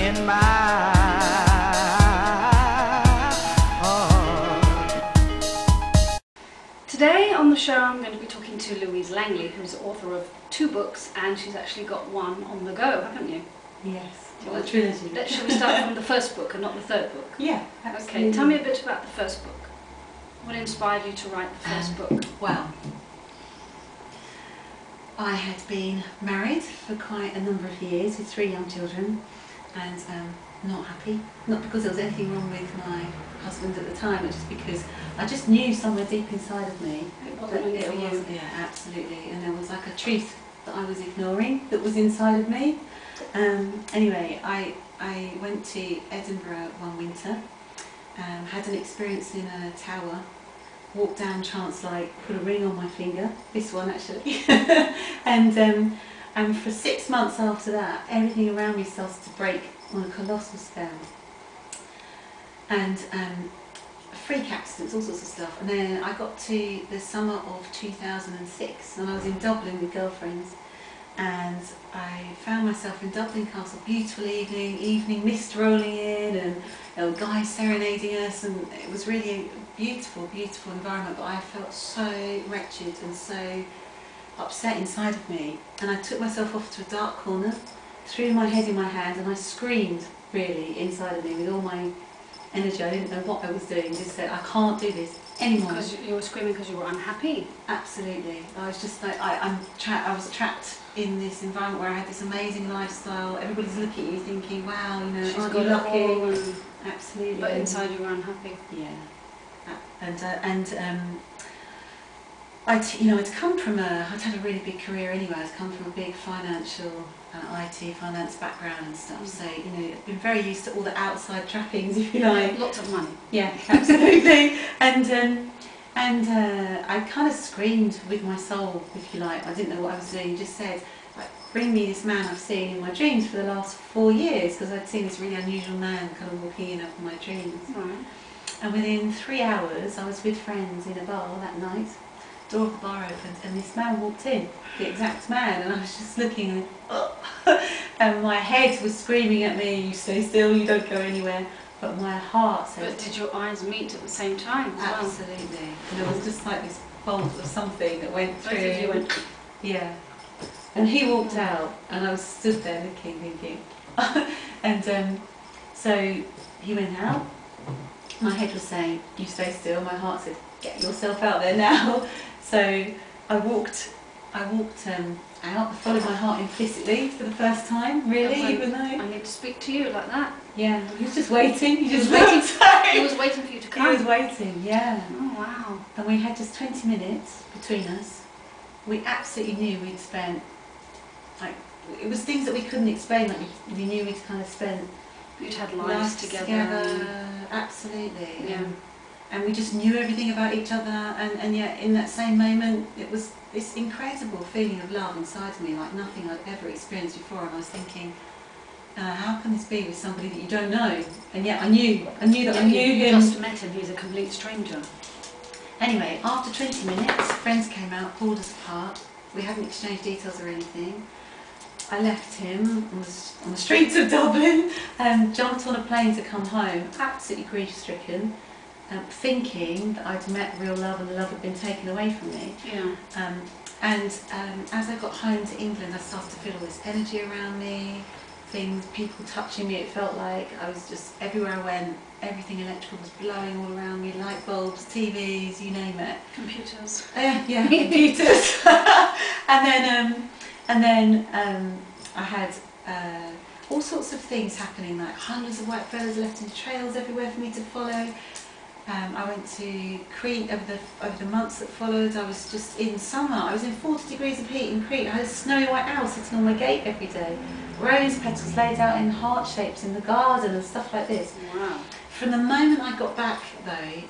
in my heart. Today on the show I'm going to be talking to Louise Langley, who's the author of 2 books, and she's actually got one on the go, haven't you? Yes, a trilogy. Shall we start from the first book and not the third book? Yeah, absolutely. Okay, tell me a bit about the first book. What inspired you to write the first book? Well, I had been married for quite a number of years with 3 young children, and not happy. Not because there was anything wrong with my husband at the time, but just because I just knew somewhere deep inside of me that it was, yeah, absolutely, and there was like a truth that I was ignoring that was inside of me. Anyway, I went to Edinburgh one winter, had an experience in a tower, walked down trance light, put a ring on my finger, this one actually, and for 6 months after that, everything around me started to break on a colossal scale. And freak accidents, all sorts of stuff. And then I got to the summer of 2006, and I was in Dublin with girlfriends, and I found myself in Dublin Castle, beautiful evening, mist rolling in, and there were guys serenading us, and it was really a beautiful, beautiful environment, but I felt so wretched and so upset inside of me, and I took myself off to a dark corner, threw my head in my hand, and I screamed really inside of me with all my energy. I didn't know what I was doing, just said, I can't do this anymore. Because you were screaming because you were unhappy? Absolutely. I was just like, I was trapped in this environment where I had this amazing lifestyle, everybody's looking at you thinking, wow, you know, aren't you lucky? Absolutely. But inside you were unhappy? Yeah. I'd come from I'd had a really big career anyway. I'd come from a big financial, IT, finance background and stuff. So, you know, I've been very used to all the outside trappings, if you like. Lots of money. Yeah, absolutely. and I kind of screamed with my soul, if you like. I didn't know what I was doing. Just said, like, bring me this man I've seen in my dreams for the last 4 years, because I'd seen this really unusual man kind of walking in up in my dreams. Right. And within 3 hours, I was with friends in a bar that night. Door of the bar opened, and this man walked in, the exact man, and I was just looking and, and my head was screaming at me, you stay still, you don't go anywhere, but my heart said... But did your eyes meet at the same time as well? Absolutely. And there was just like this bolt of something that went through. Both of you went... Yeah. And he walked out, and I was stood there looking, thinking. And so he went out. My head was saying, you stay still. My heart said, get yourself out there now. So I walked out, I followed my heart implicitly for the first time, really, even though... I need to speak to you like that. Yeah, he was just waiting. He was waiting for you to come. He was waiting, yeah. Oh, wow. And we had just 20 minutes between us. We absolutely knew we'd spent, like, it was things that we couldn't explain, like we knew we'd kind of spent... You'd had lives together. Absolutely. Yeah. And we just knew everything about each other, and yet in that same moment it was this incredible feeling of love inside of me, like nothing I'd ever experienced before. And I was thinking, how can this be with somebody that you don't know? And yet I knew that I knew him. You just met him, he's a complete stranger. Anyway, after 20 minutes, friends came out, pulled us apart. We hadn't exchanged details or anything. I left him on the streets of Dublin and jumped on a plane to come home, absolutely grief-stricken, thinking that I'd met real love and the love had been taken away from me. Yeah. As I got home to England, I started to feel all this energy around me, people touching me. It felt like I was just, everywhere I went, everything electrical was blowing all around me, light bulbs, TVs, you name it. Computers. Yeah, computers. And then I had all sorts of things happening, like hundreds of white feathers left in trails everywhere for me to follow. I went to Crete over the months that followed. I was just in summer. I was in 40 degrees of heat in Crete. I had a snowy white owl sitting on my gate every day. Rose petals laid out in heart shapes in the garden and stuff like this. Wow. From the moment I got back though,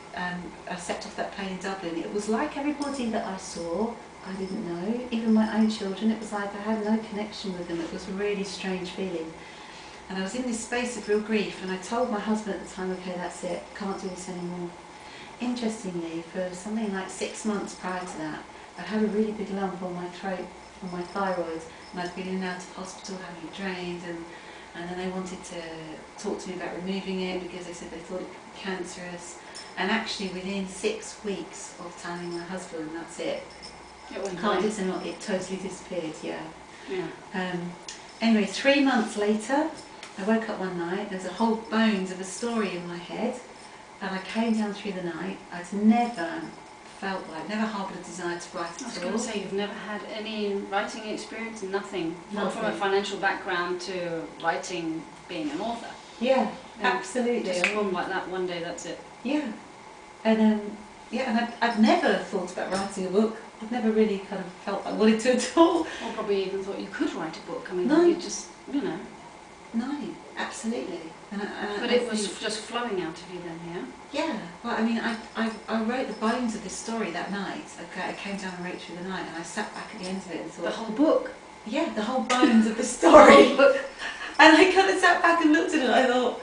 I stepped off that plane in Dublin, it was like everybody that I saw, I didn't know, even my own children, it was like I had no connection with them. It was a really strange feeling. And I was in this space of real grief, and I told my husband at the time, okay, that's it, can't do this anymore. Interestingly, for something like 6 months prior to that, I'd had a really big lump on my throat, on my thyroid, and I'd been in and out of hospital having it drained, and and then they wanted to talk to me about removing it because they said they thought it could be cancerous. And actually within 6 weeks of telling my husband, that's it. It went Can't away. listen, it totally disappeared, yeah. Yeah. Anyway, 3 months later, I woke up one night, there's a whole bones of a story in my head, and I came down through the night. I'd never felt like, never harboured a desire to write I was at going all. to say, you've never had any writing experience, nothing. Not from a Nothing. financial background to writing, being an author. Yeah, Yeah. absolutely. Just boom like that, one day, that's it. Yeah, and I'd never thought about writing a book. I've never really kind of felt I wanted to at all. Or probably even thought you could write a book. I mean, No. you just, you know. No, absolutely. But it was just flowing out of you then, yeah? Yeah, well, I mean, I wrote the bones of this story that night. I came down and wrote through the night, and I sat back at the end of it and thought... The whole book? Yeah, the whole bones of the story. And I kind of sat back and looked at it and I thought,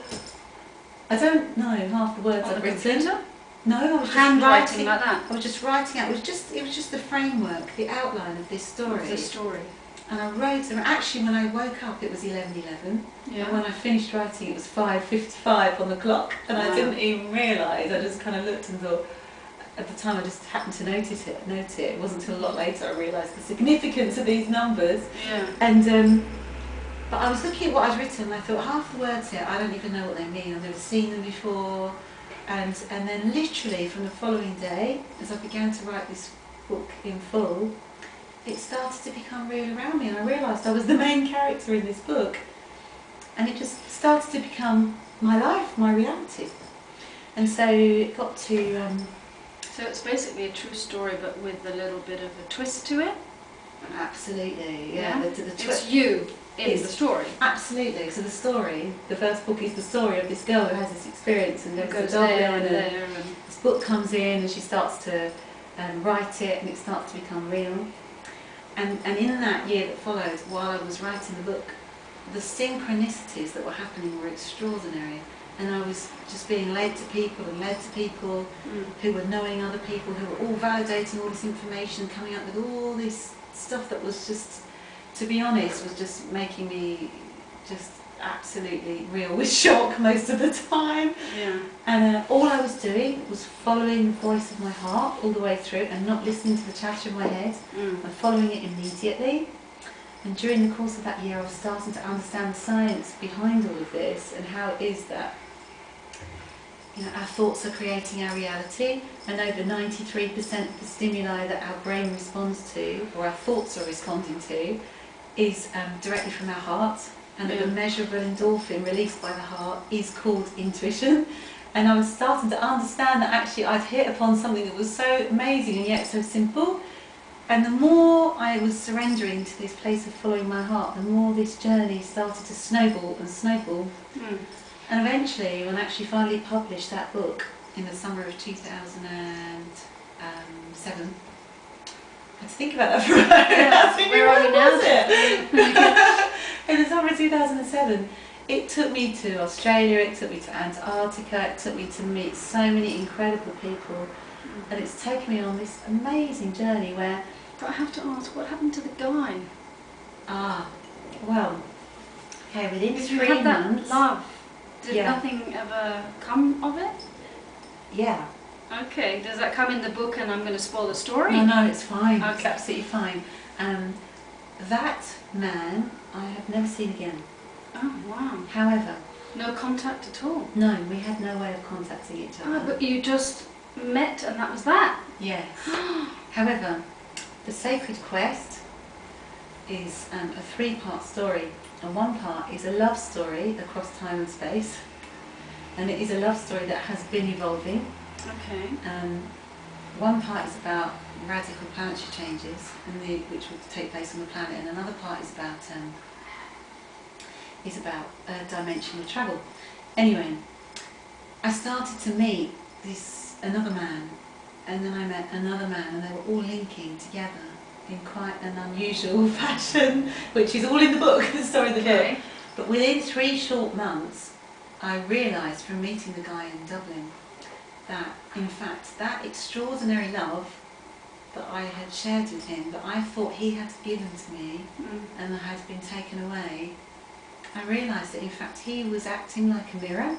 I don't know half the words On I've the written. computer? No, I was just Handwriting writing like that? I was just writing out. It was just the framework, the outline of this story. The story. And I wrote, and actually when I woke up it was 11:11. Yeah. And when I finished writing it was 5:55 on the clock. And I didn't even realise, I just kind of looked and thought, at the time I just happened to note it. It wasn't until a lot later I realised the significance of these numbers. Yeah. And but I was looking at what I'd written and I thought, half the words here, I don't even know what they mean. I've never seen them before. And then literally from the following day, as I began to write this book in full, it started to become real around me, and I realised I was the main character in this book. And it just started to become my life, my reality. And so it got to... So it's basically a true story, but with a little bit of a twist to it? Absolutely, Yeah. The It's you in the story. Absolutely. So the story, the first book is the story of this girl who has this experience and goes to there Dublin, and and there and... this book comes in and she starts to write it, and it starts to become real. And in that year that followed, while I was writing the book, the synchronicities that were happening were extraordinary. And I was just being led to people who were knowing other people, who were all validating all this information, coming up with all this stuff that was just, to be honest, was just making me just absolutely real with shock most of the time. Yeah. And all I was doing was following the voice of my heart all the way through and not listening to the chatter in my head, and following it immediately. And during the course of that year I was starting to understand the science behind all of this and how it is that our thoughts are creating our reality, and over 93% of the stimuli that our brain responds to, or our thoughts are responding to, is directly from our heart, and that the measurable endorphin released by the heart is called intuition. And I was starting to understand that actually I'd hit upon something that was so amazing and yet so simple. And the more I was surrendering to this place of following my heart, the more this journey started to snowball and snowball. And eventually, when I actually finally published that book in the summer of 2007, I had to think about that for a moment. Yeah. Where are we now? In the summer of 2007, it took me to Australia, it took me to Antarctica, it took me to meet so many incredible people, and it's taken me on this amazing journey where... But I have to ask, what happened to the guy? Well, okay, within Because 3 you had that months... love. Did Yeah. nothing ever come of it? Yeah. Okay, does that come in the book and I'm going to spoil the story? No, it's fine. It's Okay. absolutely fine. That man I have never seen again. Oh, wow. However, No contact at all? no, we had no way of contacting each other. Oh, but you just met and that was that? Yes. However, The Sacred Quest is a 3-part story. And one part is a love story across time and space. And it is a love story that has been evolving. Okay. One part is about radical planetary changes, which would take place on the planet, and another part is about dimensional travel. Anyway, I started to meet another man, and then I met another man, and they were all linking together in quite an unusual fashion, which is all in the book, the story of the book. But within 3 short months, I realised from meeting the guy in Dublin that, in fact, that extraordinary love that I had shared with him, that I thought he had given to me and that had been taken away, I realised that in fact he was acting like a mirror